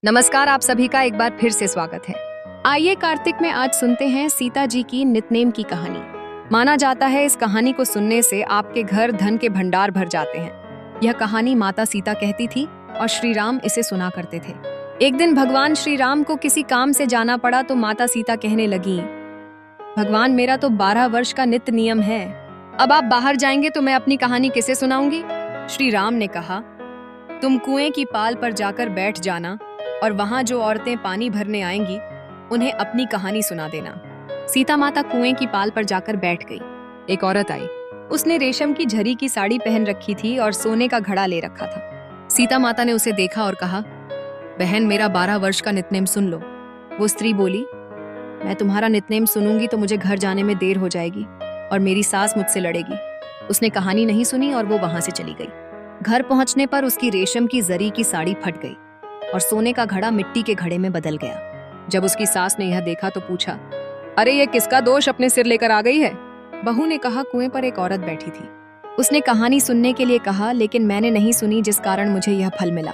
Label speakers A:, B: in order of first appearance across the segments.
A: नमस्कार, आप सभी का एक बार फिर से स्वागत है। आइए कार्तिक में आज सुनते हैं सीता जी की नितनेम की कहानी। माना जाता है इस कहानी को सुनने से आपके घर धन के भंडार भर जाते हैं। यह कहानी माता सीता कहती थी और श्री राम इसे सुना करते थे। एक दिन भगवान श्री राम को किसी काम से जाना पड़ा तो माता सीता कहने लगी, भगवान मेरा तो 12 वर्ष का नित्य नियम है, अब आप बाहर जाएंगे तो मैं अपनी कहानी किसे सुनाऊंगी। श्री राम ने कहा, तुम कुएं की पाल पर जाकर बैठ जाना और वहां जो औरतें पानी भरने आएंगी उन्हें अपनी कहानी सुना देना। सीता माता कुएं की पाल पर जाकर बैठ गई। एक औरत आई। उसने रेशम की झरी की साड़ी पहन रखी थी और सोने का घड़ा ले रखा था। सीता माता ने उसे देखा और कहा, बहन मेरा 12 वर्ष का नितनेम सुन लो। वो स्त्री बोली, मैं तुम्हारा नितनेम सुनूंगी तो मुझे घर जाने में देर हो जाएगी और मेरी सास मुझसे लड़ेगी। उसने कहानी नहीं सुनी और वो वहां से चली गई। घर पहुंचने पर उसकी रेशम की जरी की साड़ी फट गई और सोने का घड़ा मिट्टी के घड़े में बदल गया। जब उसकी सास ने यह देखा तो पूछा, अरे ये किसका दोष अपने सिर लेकर आ गई है? बहू ने कहा, कुएं पर एक औरत बैठी थी। उसने कहानी सुनने के लिए कहा, लेकिन मैंने नहीं सुनी जिस कारण मुझे यह फल मिला।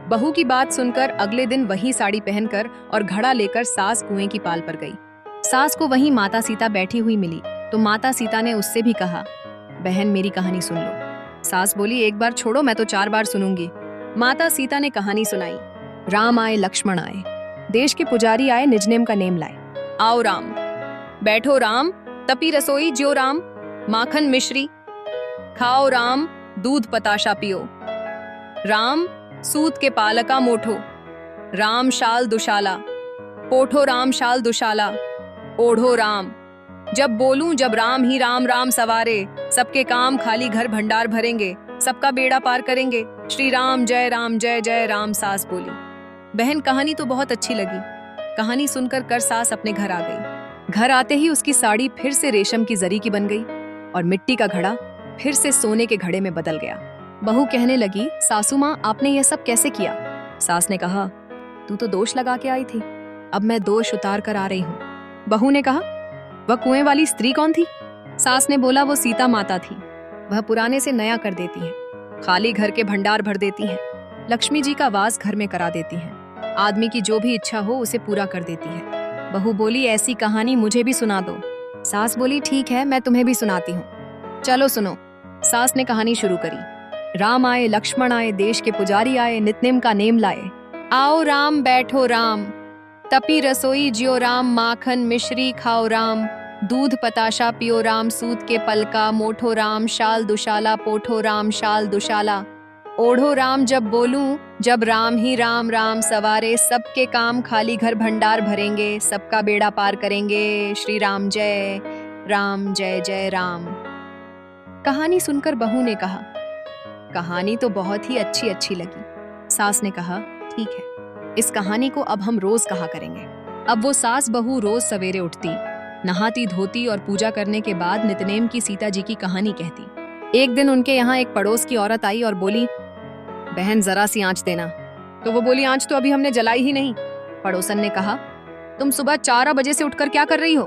A: बहू की बात सुनकर अगले दिन वही साड़ी पहनकर और घड़ा लेकर सास कुएं की पाल पर गई। सास को वहीं माता सीता बैठी हुई मिली तो माता सीता ने उससे भी कहा, बहन मेरी कहानी सुन लो। सास बोली, एक बार छोड़ो, मैं तो 4 बार सुनूंगी। माता सीता ने कहानी सुनाई। राम आए लक्ष्मण आए, देश के पुजारी आए निजनेम का नेम लाए। आओ राम, बैठो राम, तपी रसोई ज्यो राम, माखन मिश्री खाओ राम, दूध पताशा पियो। राम सूत के पालका मोठो, राम शाल दुशाला, पोठो राम शाल दुशाला, ओढ़ो राम। जब बोलूं जब राम ही राम राम सवारे, सबके काम खाली घर भंडार भरेंगे, सबका बेड़ा पार करेंगे। श्री राम जय जय राम। सास बोली, बहन कहानी तो बहुत अच्छी लगी। कहानी सुनकर कर सास अपने घर आ गई। घर आते ही उसकी साड़ी फिर से रेशम की जरी की बन गई और मिट्टी का घड़ा फिर से सोने के घड़े में बदल गया। बहू कहने लगी, सासू माँ आपने यह सब कैसे किया? सास ने कहा, तू तो दोष लगा के आई थी, अब मैं दोष उतार कर आ रही हूँ। बहू ने कहा, वह कुएं वाली स्त्री कौन थी? सास ने बोला, वो सीता माता थी। वह पुराने से नया कर देती है, खाली घर के भंडार भर देती हैं, लक्ष्मी जी का वास घर में करा देती हैं, आदमी की जो भी इच्छा हो उसे पूरा कर देती है। बहू बोली, ऐसी कहानी मुझे भी सुना दो। सास बोली, ठीक है, मैं तुम्हें भी सुनाती हूँ, चलो सुनो। सास ने कहानी शुरू करी। राम आए लक्ष्मण आए, देश के पुजारी आए, नितनेम का नेम लाए। आओ राम बैठो राम, तपी रसोई ज्यो राम, माखन मिश्री खाओ राम, दूध पताशा पियो राम, सूत के पलका मोठो राम, शाल दुशाला पोठो राम शाल दुशाला, ओढ़ो राम। जब बोलूं जब राम ही राम राम सवारे, सबके काम खाली घर भंडार भरेंगे, सबका बेड़ा पार करेंगे। श्री राम जय जय राम। कहानी सुनकर बहू ने कहा, कहानी तो बहुत ही अच्छी लगी। सास ने कहा, ठीक है, इस कहानी को अब हम रोज कहा करेंगे। अब वो सास बहू रोज सवेरे उठती, नहाती धोती और पूजा करने के बाद नितनेम की सीता जी की कहानी कहती। एक दिन उनके यहाँ एक पड़ोस की औरत आई और बोली, बहन जरा सी आंच देना। तो वो बोली, आंच तो अभी हमने जलाई ही नहीं। पड़ोसन ने कहा, तुम सुबह 4 बजे से उठकर क्या कर रही हो?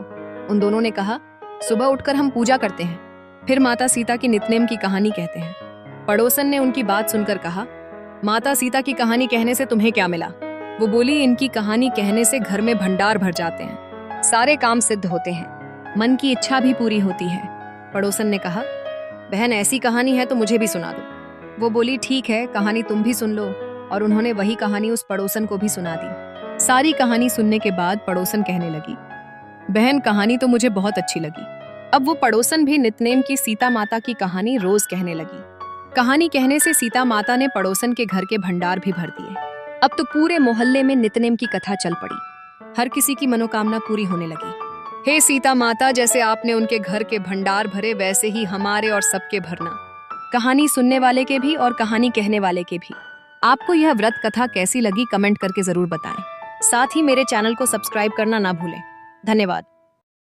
A: उन दोनों ने कहा, सुबह उठकर हम पूजा करते हैं, फिर माता सीता की नितनेम की कहानी कहते हैं। पड़ोसन ने उनकी बात सुनकर कहा, माता सीता की कहानी कहने से तुम्हें क्या मिला? वो बोली, इनकी कहानी कहने से घर में भंडार भर जाते हैं, सारे काम सिद्ध होते हैं, मन की इच्छा भी पूरी होती है। पड़ोसन ने कहा, बहन ऐसी कहानी है तो मुझे भी सुना दो। वो बोली, ठीक है, कहानी तुम भी सुन लो। और उन्होंने वही कहानी उस पड़ोसन को भी सुना दी। सारी कहानी सुनने के बाद पड़ोसन कहने लगी, बहन कहानी तो मुझे बहुत अच्छी लगी। अब वो पड़ोसन भी नितनेम की सीता माता की कहानी रोज कहने लगी। कहानी कहने से सीता माता ने पड़ोसन के घर के भंडार भी भर दिए। अब तो पूरे मोहल्ले में नितनेम की कथा चल पड़ी। हर किसी की मनोकामना पूरी होने लगी। हे सीता माता, जैसे आपने उनके घर के भंडार भरे वैसे ही हमारे और सबके भरना। कहानी सुनने वाले के भी और कहानी कहने वाले के भी। आपको यह व्रत कथा कैसी लगी कमेंट करके जरूर बताएं। साथ ही मेरे चैनल को सब्सक्राइब करना ना भूलें। धन्यवाद।